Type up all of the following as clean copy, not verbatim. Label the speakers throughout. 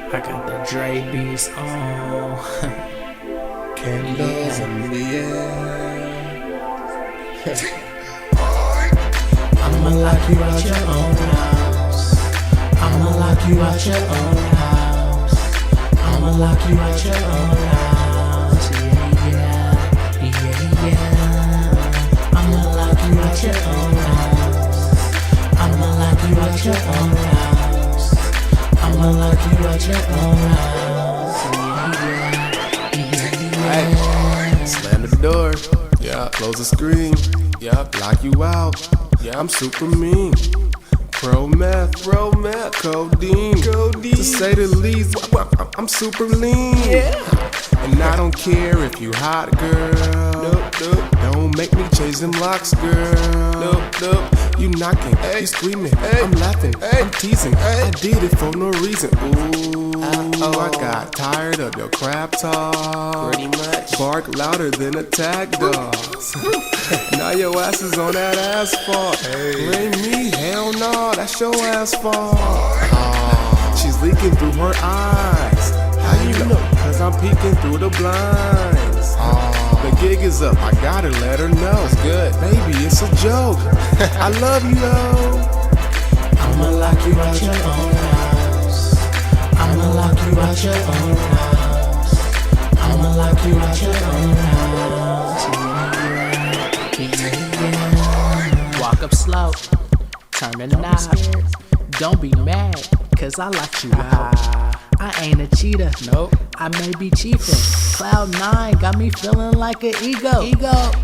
Speaker 1: I got the Dre beats on.
Speaker 2: Candles in the air.
Speaker 1: I'ma lock you out your own house. I'ma lock you out your own house. I'ma lock you out your own house. Yeah, yeah, yeah, yeah. I'ma lock you out your own house. I'ma lock you out your own house. I'ma lock you out your own house. Yeah, yeah, yeah, yeah.
Speaker 2: Slam the door, yeah. Close the screen, yeah. Lock you out, yeah. I'm super mean. Pro meth, codeine, to say the least. I'm super lean, yeah. And I don't care if you hot, girl. Don't make me change them locks, girl. You knocking, you screaming, I'm laughing, I'm teasing. I did it for no reason. Ooh, I got tired of your crap talk. Pretty much. Bark louder than attack dogs. Now your ass is on that asphalt. Blame me, hell no, that's your ass fault. She's leaking through her eyes. How you know? Cause I'm peeking through the blinds. The gig is up, I gotta let her know. It's good, baby, it's a joke. I love you though.
Speaker 1: I'ma lock you out your own house. I'ma lock you out your own house. I'ma lock you out your own house. Yeah, yeah, yeah. Walk up slow, turn the knob. Don't be mad, cause I locked you out. I ain't a cheater, nope. I may be cheating. Cloud9 got me feeling like an ego.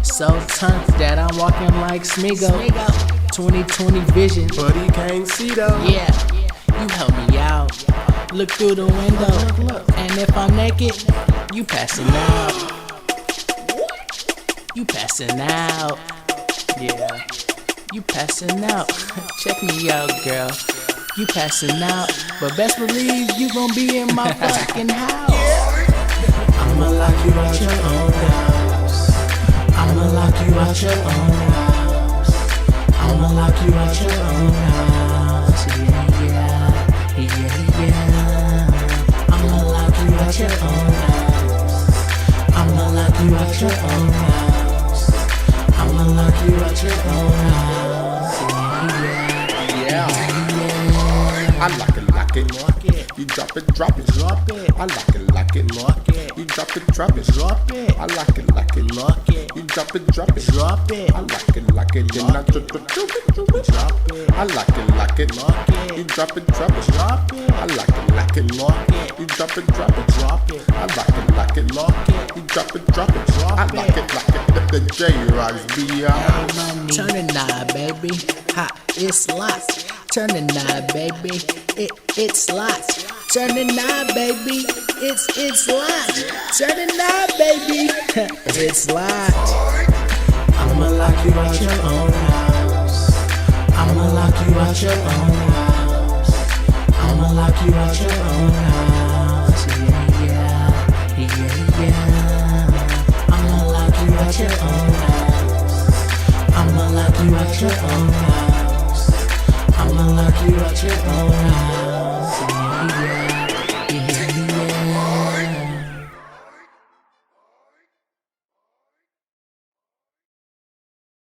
Speaker 1: So turned that I'm walking like Smeagol. 2020 vision,
Speaker 2: but he can't see though.
Speaker 1: Yeah, you help me out. Look through the window, and if I'm naked, you passing out. You passing out. Yeah, you passing out. Check me out, girl. You passing out, but best believe you gon' be in my fucking house. I'ma lock you out your own house. I'ma lock you out your own house. I'ma lock you out your own house. Yeah, yeah, yeah. I'ma lock you out your own house. I'ma lock you out your own house. I'ma lock you out your own house.
Speaker 2: Yeah. I lock it, you drop it, I lock it, you drop it, I lock it, you drop it, I lock it, then I drop it, I lock it, you drop it, I lock it, you drop it, I lock it, you drop it, I lock it, the J-Rocks beyond.
Speaker 1: Turn the knob, baby, ha, it's locked. Turn the knob, baby, it's locked. Turn the knob, baby, it's locked. Turn the knob, baby, it's locked. I'ma lock you out your own house. I'ma lock you out your own house. I'ma lock you out your own house. Yeah, yeah, yeah. I'ma lock you out your own house. I'ma lock you out your own house. I'ma lock you out your own house. Yeah, yeah.